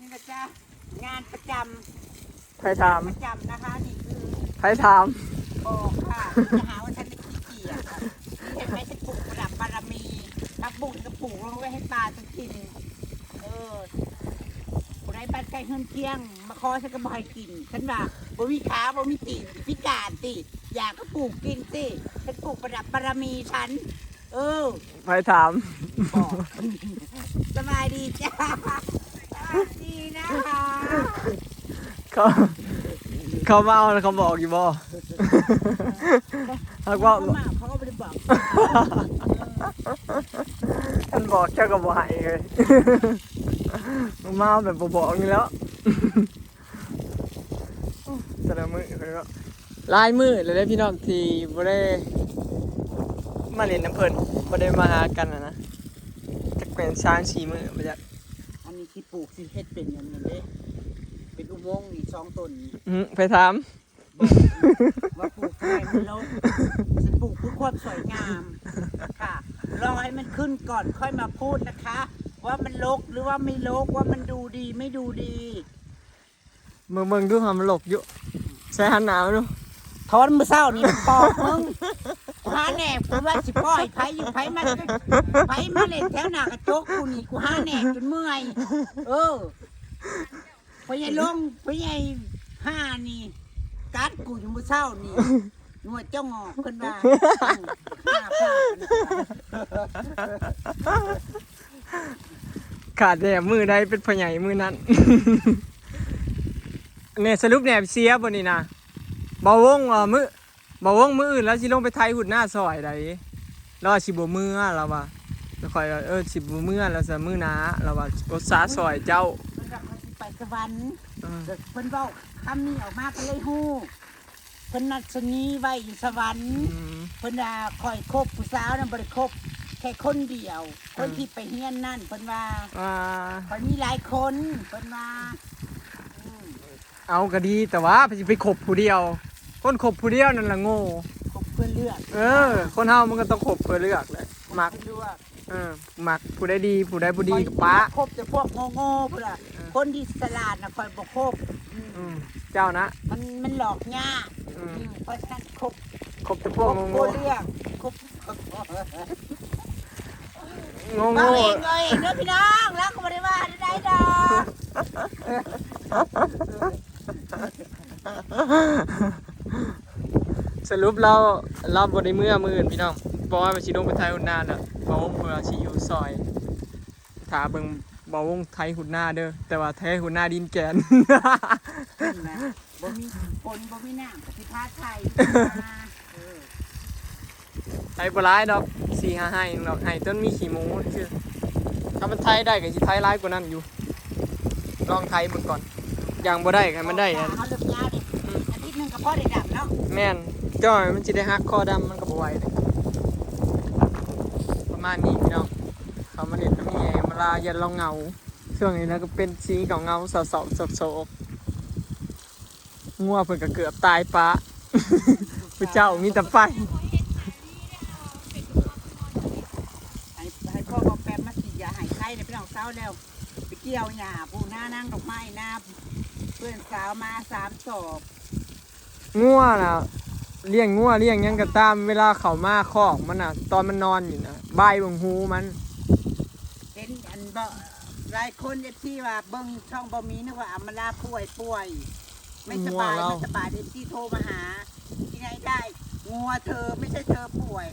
นี่นะจ๊ะงานประจำไทยถามประจำนะคะนี่คือไทยถามบอกค่ะจะหาว่าฉันไม่ขี้เกียจเห็นไหมฉันปลูกประดับบารมีนักบุญก็ปลูกลงไว้ให้ปลาจะกินผู้ใดบ้านใกล้เฮือนเคียงมาขอฉันก็บ่ให้กินฉันว่าบ่มีขาบ่มีตีนพิการติอยากก็ปลูกกินสิฉันปลูกประดับบารมีฉันไทยถามบอกสบายดีจ้าดีนะคะเขามาเอาเขาบอกอยู่บ่เขาก็ไม่ได้บอกท่านบอกเจ้าก็บ่ให้เลยมาแบบบ่บอกนี่แล้วแต่ละมือเขาลายมือเลยได้พี่น้องที่บ่ได้มาเล่นน้ำเพลินบ่ได้มาหากันนะจะเป็นช้าง4มือมาจากอันนี้ที่ปลูกสิเฮ็ดเป็นอย่างนั้นเด้เป็นอุโมงค์นี่2ต้นนี่ไปถามว่าปลูกทำไมมันลกฉันปลูกเพื่อความสวยงามค่ะรอให้มันขึ้นก่อนค่อยมาพูดนะคะว่ามันลกหรือว่าไม่ลกว่ามันดูดีไม่ดูดีมึงดูหามันหลกอยู่ใช้หันหนาวดูทอนมือเศร้านี่ปอกมึงหาแหนบกูว่าสิป้อยไผอยู่ไผมาเล่นแถวหน้ากระจกกูนี่กูหาแหนบจนเมื่อยพอใหญ่ลงพอใหญ่ห้านี่กัดกูอยู่มือเศร้านี่หนวดเจ้างอกขึ้นมาขาดแหนบมือได้เป็นพญายมือนั้นเนี่ยสรุปแหนบเสียบนนี่นะบ่าวงมืออื่นแล้วสิลงไปไทยหุ่นหน้าซอยใดแล้วสิบ่มือเราว่าแล้วค่อยสิบ่มือแล้วจะมือหน้าเราว่าอุตสาซอยเจ้าไปสวรรค์เพิ่นเว้าคำนี้ออกมาก็เลยฮู้เพิ่นนัดชนีไว้อยู่สวรรค์เพิ่นว่าคอยคบผู้สาวนั้นบ่ได้คบแค่คนเดียวคนที่ไปเฮียนนั่นเพิ่นว่าเพิ่นมีหลายคนเพิ่นว่าเอาก็ดีแต่ว่าไปคบผู้เดียวคนคบผู้เดียวนั่นล่ะโง่คบเพื่อเลือกคนเฮามันก็ต้องคบเพื่อเลือกแหละมักมักผู้ใดดีผู้ใดบ่ดีกับป้าคบแต่พวกโง่ๆพุ่นล่ะคนที่ฉลาดน่ะคอยบ่คบเจ้านะมันหลอกยากเพราะฉะนั้นคบแต่พวกโง่เลือกคบโง่เองเลยเด้อพี่น้องแล้วก็บ่ได้ว่าได้ดอกสรุปเราบ่ได้มื้ออื่นพี่น้องเพราะว่ามันสิลงไปไทยหุ่นหน้าน่ะบ่วงเพื่อสิอยู่ซอยถ้าเบิ่งบ่วงไทยหุ่นหน้าเด้อแต่ว่าไทยหุ่นหน้าดินแกนบ่มีฝนบ่มีน้ำสิพาไทยไทยบ่หลายดอก4-5ไร่ดอกไห้ต้นมีขี้หมูซื่อถ้ามันไทยได้ก็สิไทยหลายกว่านั้นอยู่ลองไทยเบิ่งก่อนอย่างบ่ได้ก็มันได้อันเลิกยาวดิอาทิตย์นึงก็พอได้ดำเนาะแม่นจ้อยมันสิได้ฮักคอดำมันก็บ่ไหวเด้ประมาณนี้พี่น้องเขามาเล่นน้ำแหงมาลายันเราเหงาช่วงนี้นะก็เป็นสีเงาๆเศร้าๆโศกๆงัวเพิ่นก็เกือบตายปะพระเจ้ามีแต่ไฟให้พ่อเอาแปมมาฉีดยาหายไข้ในพี่น้องเศร้าแล้วไปเกี่ยวหญ้าปูหน้านั่งดอกไม้หน้าเพื่อนสาวมา3 ศพงัวน่ะเลี้ยงงัวเลี้ยงยังก็ตามเวลาเข้ามาคอกมันน่ะตอนมันนอนอยู่น่ะบายบงหูมันเห็นอันบ่หลายคนที่ว่าเบิ่งช่องบ่มีนึกว่าอำมาลาป่วยไม่สบายที่โทรมาหาที่ไหนได้งัวเธอไม่ใช่เธอป่วย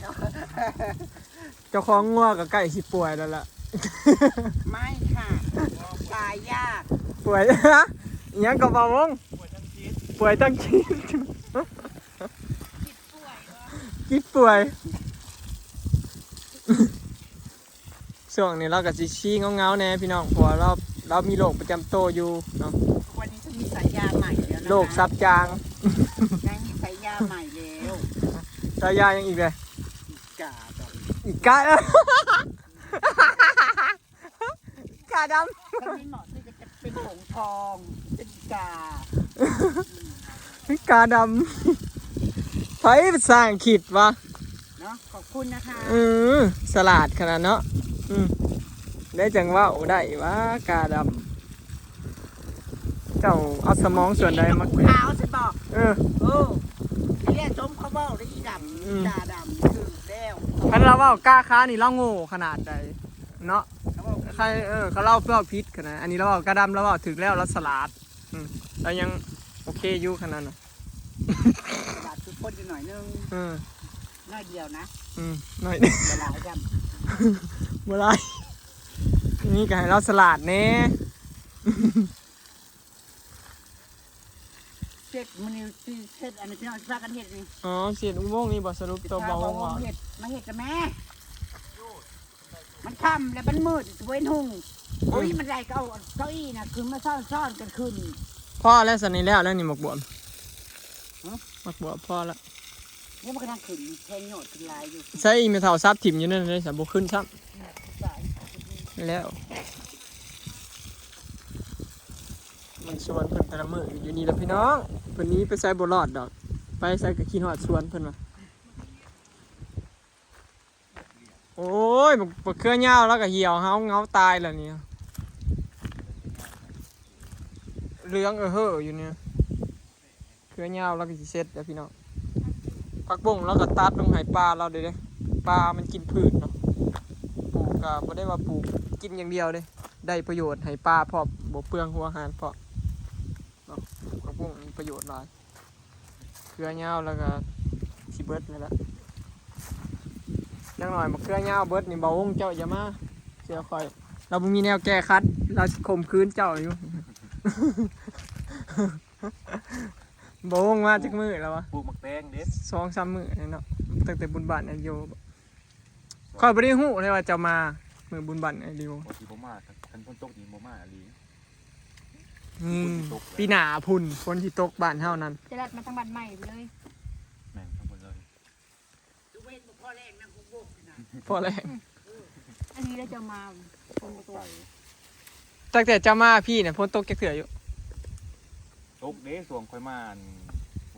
เจ้าของงัวก็ใกล้สิป่วยแล้วล่ะไม่ค่ะตายยากป่วยยังก็บ่าวงป่วยทั้งชีวิตคิดป่วยช่วงนี้เราก็สิชี้เงาๆแน่พี่น้องเพราะเรามีโรคประจำตัวอยู่เนาะวันนี้จะมีสายยาใหม่แล้วนะโรคซับจางยังมีสายยาใหม่แล้วสายยายังอีกเลยอีกาดำถ้าไม่เหมาะที่จะเป็นหงทองเป็นกาดำไผสร้างขีดวะเนาะขอบคุณนะคะสลัดขนาดเนาะได้จังว่าได้ว่ากาดำ เจ้าเอาสมองส่วนใดมา ขาวฉันบอก เออ เรียกชมเขาบอกได้อีดำตาดำคือแล้ว คันเราว่ากล้าค้านี่เราโง่ขนาดใดเนาะใครเขาเล่าเพื่อพิษขนาดอันนี้เราว่ากระดำเราว่าถึงแล้วเราสลัดแล้วยังโอเคอยู่ขนาดน่ะ กระดาษคือพ่นอยู่หน่อยนึงน้อยเดียวนะ หน่อย เวลาให้ด เมื่อไรนี่ก็ให้เราสลัดเน่ ำเช็ดมันนี่เช็ดอันนี้พี่น้องพากันเห็ดนี่ อ๋อเสียดอุโมงค์นี่บอสรุปตัวเบาว่า เห็ดมาเห็ดกับแม่มันค่ำแล้วมันมืดเว้นหุ่งโอ้ยมันไรก็เอาเก้าอี้น่ะคือมาซ่อนกันขึ้น พ่อแล้วสันนี้แล้วนี่หมกบวมหมกบวมพ่อแล้ว นี่มันกำลังขึ้นแทงโยดขึ้นลายอยู่ ใช่เมทัลซับถิ่มอยู่นั่นเลยสามบุขึ้นซ้ำแล้วมันชวนเพิ่นแต่ละมืออยู่นี่แล้วพี่น้องเพิ่นนี้ไปใส่บรอดดอกไปใส่กับขี้หอดชวนเพิ่นมาโอ้ยบักเครือเงาแล้วก็เหี่ยวเฮาเงาตายแล้วเนี่ยเลี้ยงเฮ้ออยู่เนี่ยเครือเงาแล้วก็สิเสร็จแล้วพี่น้องผักบุ้งแล้วก็ตัดลงให้ปลาเราเด้ปลามันกินพืชเนาะปลูกก็บ่ได้ว่าปลูกกินอย่างเดียวเด้ได้ประโยชน์ให้ปลาพร้อมบ่เปลืองหัวอาหารพร้อมเนาะผักบุ้งมีประโยชน์หลายเครือเงาแล้วก็สิเบิดนั่นแหละยังหน่อยมาเครือเงาเบิดนี่เบาวงเจ้าอย่ามาเสียคอยเราบ่มีแนวแก้คัดเราข่มคืนเจ้าอยู่ บวงมาจากมือแล้ววะ ปลูกหมักแตงเด็ด 2-3 มื้อนี่เนาะตั้งแต่บุญบัตรไอโยคอยบ่ได้ฮู้เลยว่าจะมามือบุญบัตรไอโย บางทีบ่มาคันฝนตกนี่บ่มาอีหลี ปีหน้าพุ่นฝนที่ตกบ้านเฮานั้น จะรัดมาทางบ้านใหม่ไปเลย แม่นทั้งหมดเลย ดูเว้นพ่อแรกนะคุณโบกนะ พอแรง อันนี้เราจะมาคนละตัว ตั้งแต่จะมาพี่เนี่ยฝนตกจักเทื่ออยู่ ตกเด้ส่วงค่อยมา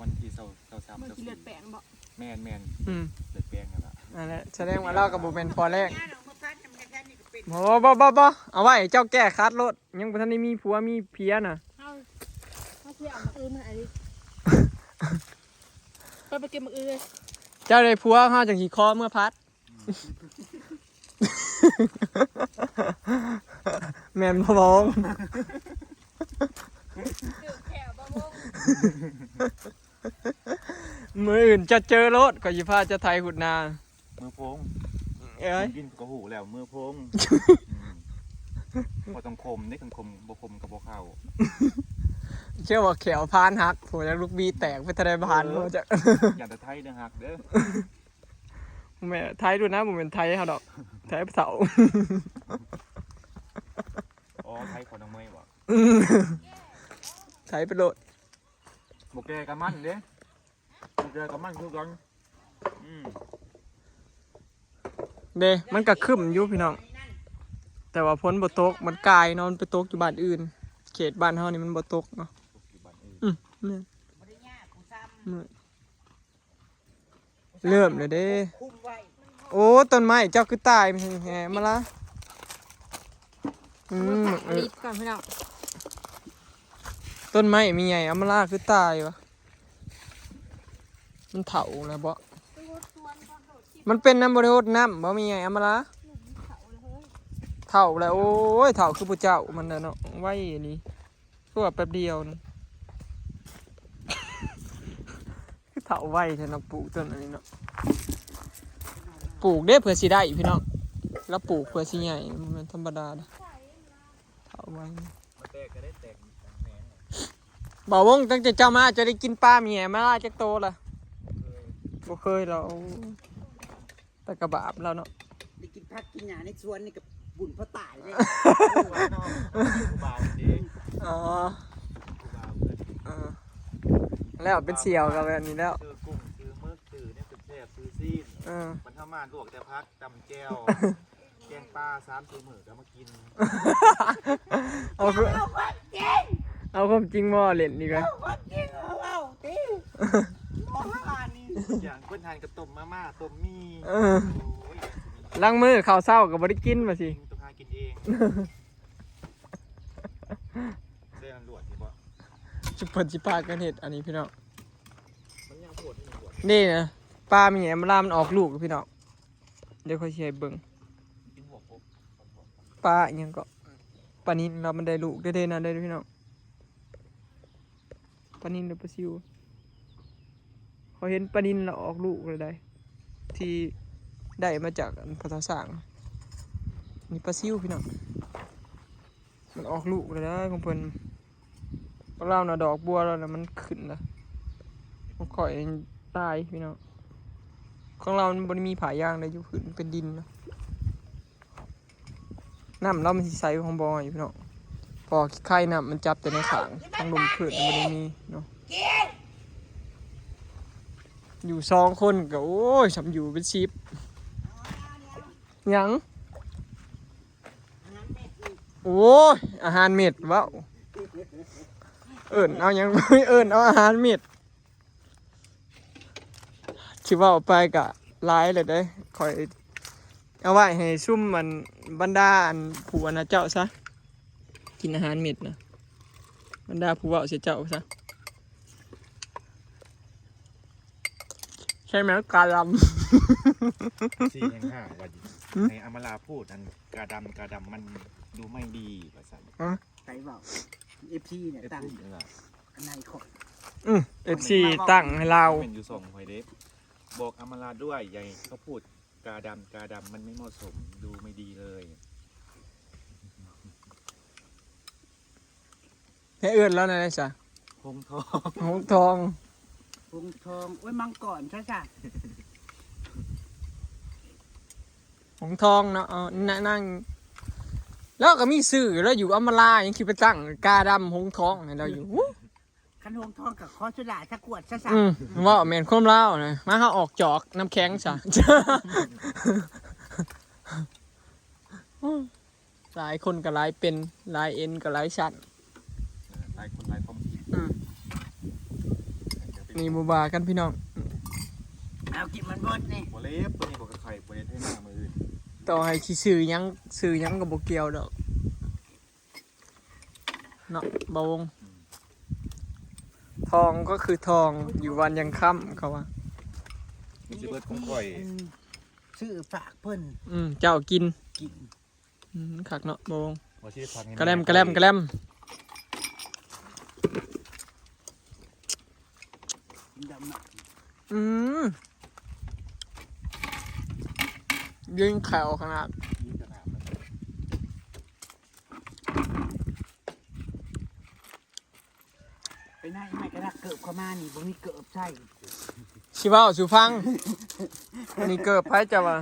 วันที่23 เมื่อกี้เลือดแปลงบ่ แม่น อืม เลือดแปลงนั่นล่ะ นั่นแหละแสดงว่าเราก็บ่แม่นพอแรง ย่าเรามาพัดทำกันนี่ก็เป็น บ่เอาไว้เจ้าแก้คัดรถยังบ่ทันได้มีผัวมีเพียน่ะ เอาเที่ยวเอามาอื้อมันอะไรไปเก็บมาอื้อเลย เจ้าได้ผัวเฮาจังสิคอเมื่อพัด แม่นบ่บ่ง แถวบ้ามง มื้ออื่นจะเจอรถก็สิพาจะไทยหุ่นนา มือโพง เอ้ย กินก็หูแล้วมือโพงบ่ต้องคมนี่คันคมบ่คมก็บ่เข้า เชื่อว่าแขวพานหักผมจะลูกบีแตกไปทะเลบานโมจะ อย่าแต่ไทยเด้อฮักเด้อ แม่ไทยดูนะผมเป็นไทยเขาดอกไทยเสา อ๋อไทยขอน้องเมย์บ่ ไทยเป็นโลด บ่แก่กับมันเด้บ่แก่กับมันคือกันอืม เด้มันก็ขึ้นอยู่พี่น้องแต่ว่าพ้นบ่ตกมันกายเนาะมันไปตกอยู่บ้านอื่น เขตบ้านเฮานี่มันบ่ตกเนาะ อยู่บ้านอื่น เนี่ย บริญญาผู้ซ้ำ เริ่มเลยเด้ คุมไว้ โอ้ต้นไม้เจ้าคือตายมันแหมาละ รีบก่อนพี่น้อง ต้นไม้มีใหญ่เอามาลาคือตายวะมันเถาแล้วบ่มันเป็นน้ำบริโภคน้ำบ่มีใหญ่เอามาละเถาแล้วโอ้ยเถาคือผู้เจ้ามันเนาะไว้นี่ก็แป๊บเดียวนึง คือเถาไว้แท้เนาะปลูกต้นอันนี้เนาะปลูกได้เพื่อสิได้พี่น้องแล้วปลูกเพื่อสิใหญ่มันธรรมดาเด้อเถาไว้ มาแตกก็ได้แตกแหน่ บอกวงตั้งแต่เจ้ามาจะได้กินปลาเมียมาล่าจักโตล่ะบ่เคยเราแต่กระบาบเราเนาะ ได้กินผักกินหญ้าในสวนนี่กับบุญพ่อตายเลย ผู้บ่าวดี อ๋อ ผู้บ่าวเพิ่น เออแล้วเป็นเสี่ยวกับแบบนี้แล้ว ซื้อกุ้งซื้อหมึกซื้อเนี่ยแซ่บๆซื้อซีน เออ มันทำมาลวกแต่พักตำแก้ว แกงปลา3-4 มื้อก็มากิน เอาคือ เอาความจริง เอาความจริงบ่เล่นนี่กัน เอาความจริงเอาตีหมอหานี่ อย่างเพิ่นทานกับต้มมาม่าต้มมี่ เออ โอ้ย ล้างมือข้าวเช้าก็บ่ได้กินว่าสิ ต้องหากินเองเส้นลวดนี่บ่ จุเพิ่นสิพากันเฮ็ดอันนี้พี่น้องนี่นะปลามีแหมลามันออกลูกพี่น้องเดี๋ยวค่อยสิให้เบิ่งปลาอีหยังก็ปลานิลเรามันได้ลูกได้ๆนะได้พี่น้องปลานิลหรือปลาซิวเขาเห็นปลานิลเราออกลูกเลยได้ที่ได้มาจากพระเจ้าสร้างนี่ปลาซิวพี่น้องมันออกลูกเลยได้ของเพิ่นปลาเล่าน่ะดอกบัวแล้วน่ะมันขึ้นละมันค่อยตายพี่น้องของเรามันบ่ได้มีผายางเลยอยู่ขึ้นเป็นดินนะน้ำเรามันสิใสของบ่ออยู่พี่น้องพอไข่น้ำมันจับแต่ในขางทางลมขึ้นมันบ่ได้มีเนาะอยู่2คนก็โอ้ยทำอยู่เป็น10หยังโอ้ยอาหารเม็ดว้าวเอิ้นเอาหยัง เอิ้นเอาอาหารเม็ดคิดว่าไปกะหลายเลยได้คอยเอาไว้ให้ซุ่มมันบรรดาอันผู้อนะเจ้าซะกินอาหารเม็ดนะบรรดาผู้เว้าเสียเจ้าซะใช่ไหมกาลำ 4-5วันให้อมราพูดอันกาดำมันดูไม่ดีว่าซั่น ใครบอก FC เนี่ยตั้งอันไหนขอ FC ตั้งให้เรา เป็นอยู่2หอยเด้บอกอมราด้วยใหญ่เขาพูดกาดำมันไม่เหมาะสมดูไม่ดีเลย ให้เอื้อนแล้วนะจ๊ะ พงทอง หงทอง พุงทองโอ้ยมังกรใช่จ้ะ หงทองเนาะนั่งแล้วก็มีสื่อแล้วอยู่อำมาลายังคิดไปตั้งกาดำหงทองให้เราอยู่ คันหงทองกับคอสุดาถ้ากวดซะ ว่าแมนคมเล่านะมาเขาออกจอกน้ำแข็งซะ หลายคนก็หลายเป็นหลายเอ็นก็หลายชั้น หลายคนหลายความคิด นี่บูบากันพี่น้อง เอากินมันบดนี่ บ่เล็บตัวนี้บ่กระไข่บ่ได้ให้หน้ามืออื่น ต่อให้ที่สื่อหยังกับโบเกียวดอกเนาะบาวงทองก็คือทองอยู่วันยังค่ำเขาว่า มีสิเบิดของข่อย ซื้อฝากเพิ่น เจ้ากิน กิน ขักเนาะบาวง บ่สิฟังให้ กระแลมดำหนัก ยิงแขวขนาด มีขนาดมัน ไปไหนไม่กระดักเกิบเข้ามานี่บ่มีเกิบใช่ ชิว่าสูฟัง อันนี้เกิดไพ่จะว่า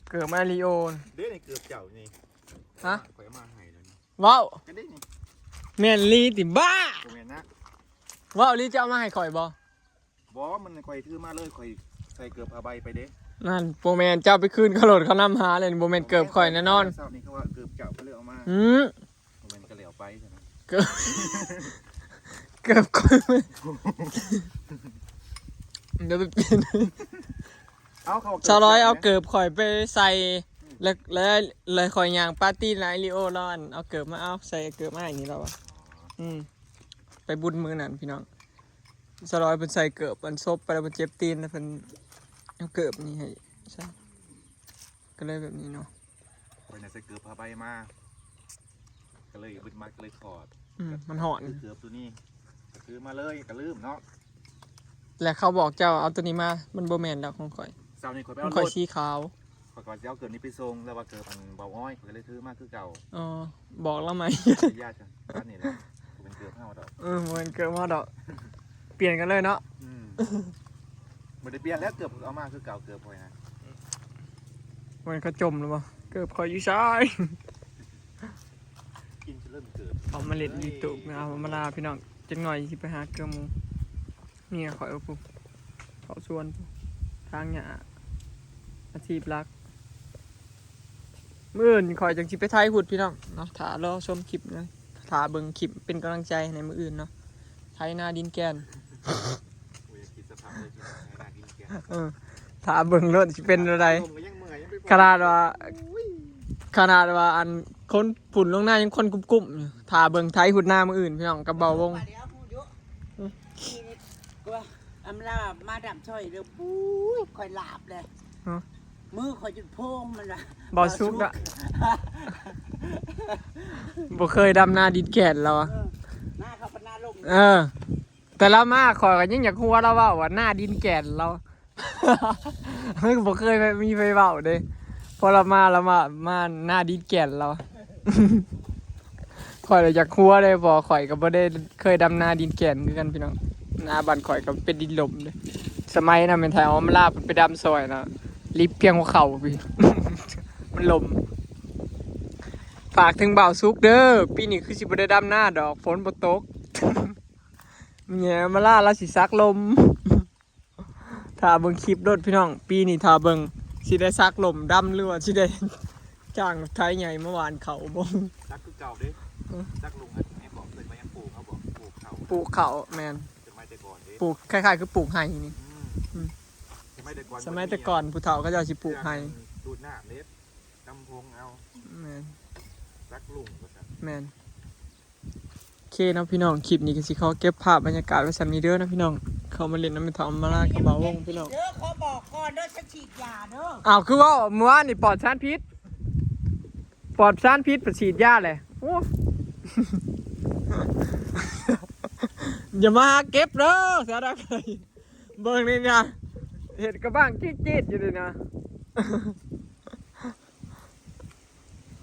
เกิดมาริโอ เด้นี่เกือบเจ้านี่ ฮะ ข่อยเอามาให้แล้วนี่ ว้าว ก็ได้นี่ แมนลีติบ้า บ่แม่นนะ ว้าวลีจะเอามาให้ข่อยบ่ บ่มันข่อยถือมาเลยข่อยใส่เกือบผ้าใบไปเด้ นั่นโบแมนเจ้าไปคืนเขาโหลดเขานำหาเลยโบแมนเกิดข่อยแน่นอน เช้านี้เขาว่าเกือบเจ้าก็เลยเอามา อืม บ่แม่นก็เลยเอาไปใช่ไหม เกิดเกิดข่อยไม่เดี๋ยวไปเปลี่ยน เอาเขา ชาวร้อยเอาเกิดข่อยไปใส่แล้วเลยข่อยยางปาร์ตี้ไนท์ลีโอร้อนเอาเกิดมาเอาใส่เกิดมาอย่างนี้แล้ววะไปบุญมือนั่นพี่น้องชาวร้อยเป็นใส่เกิดมันซบไปแล้วมันเจ็บตีนแล้วเป็นเอาเกิดนี่ให้ใช่ก็เลยแบบนี้เนาะ ข่อยน่ะใส่เกือบผ้าใบมาก็เลยบึดมาก็เลยถอด มันหอน เกือบตัวนี้ก็ซื้อมาเลยก็ลืมเนาะ และเขาบอกเจ้าเอาตัวนี้มามันโบแมนแล้วของข่อย เช้านี้ข่อยไป มั เอา น ร ข่อย ถ สีขาว ข่อยก็จะเอาเกือบนี้ไปส่งแล้วว่าเกือบอันเบาอ้อยข่อยก็เลยถือมาคือเก่า อ๋อบอกแล้วไหม ญาติกันบ้านนี่แหละเป็นเกือบ5ดอก มันเกิดมาดอกเปลี่ยนกันเลยเนาะ บ่ได้เปลี่ยนแล้วเกือบเอามาคือเก่าเกือบข่อยนะ มันก็จมหรือเปล่าเกิดข่อยอยู่ซ้าย กินจะเริ่มเกือบ เอามาเล่นยูทูบเอามาลาพี่น้องจังหน่อยสิไปหาเกลือหมูนี่ข่อยเอาปุ๊บเขาชวนปุ๊บทางเนี่ยอาชีพหลักมื้ออื่นข่อยจังสิไปไทยหุ่นพี่น้องเนาะถ้ารอชมคลิปนะถ้าเบิ่งคลิปเป็นกำลังใจในมื้ออื่นเนาะไทยนาดินแกน โอ้ยคิดสภาพเลยกินให้น่ากินแกง ถ้าเบิ่งรถสิเป็นอะไร ผมก็ยังเมื่อยยังไป ขนาดว่าอันคนผุ่นลงหน้ายังคนกุ้มๆอยู่ถ้าเบิ่งไทยหุ่นหน้ามื้ออื่นพี่น้องกับเบาวง เดี๋ยวพูด อำลามาดับช่อยเด้อปุ้ยข่อยหลาบเลย ฮะ มือข่อยจุดโพงมันล่ะ บ่สุกอะ บ่เคยดำนาดินแก่นเราอะ หน้าเขาเป็นหน้าลง เออ แต่ละมาขอยก็ยังอยากหัวเราว่าหน้าดินแก่นเรา ไม่บ่เคยมีไฟเว้าเด้พอเรามาหน้าดินแก่นเรา ข่อยเลยอยากหัวเลยบ่ข่อยก็บ่ได้เคยดำนาดินแก่นคือกันพี่น้องนาบ้านข่อยก็เป็นดินลมเด้สมัยนั้นแม่นไทยเอามาลาไปดำซอยนะลิฟต์เพียงหัวเข่าพี่ มันลม ฝากถึงบ่าวซุกเด้อปีนี้คือสิบ่ได้ดำหน้าดอกฝนบ่ตก แหน่มาล่าแล้วสิซักลม ถ้าเบิ่งคลิปรถพี่น้อง ปีนี้ถ้าเบิ่งสิได้ซักลมดำหรือว่าสิได้ จ้างไทยใหญ่เมื่อวานเขาบ่ ซักคือเก่าเด้ซักลุงอันนี้บอกเคยมายังปลูกเขาบอกปลูกเขา ปลูกเขาแม่น สมัยแต่ก่อนเด้ ปลูกคล้ายๆคือปลูกไห้นี่ สมัยแต่ก่อน สมัยแต่ก่อนผู้เฒ่าก็จะเอาสิปลูกไห้ ดูดหน้าเล็บกำพงเอา แม่น ซักลุงก็ซัก แม่นโอเคเนาะพี่น้องคลิปนี้ก็สิขอเก็บภาพบรรยากาศไว้สำนี้เด้อนะพี่น้องเขามาเล่นน้ำมันทอมมาลากระเป๋าวงพี่น้อง เด้อขอบอกก่อนเด้อฉันฉีดยาเด้อ อ้าวคือว่าเมื่อวานนี่ปลอดสารพิษปลอดสารพิษประฉีดยาเลยโอ้ อย่ามาหาเก็บเด้อสาระเลยเบิ่งนี่นะเห็ดกระบ้างจี๊ดๆอยู่เลยนะ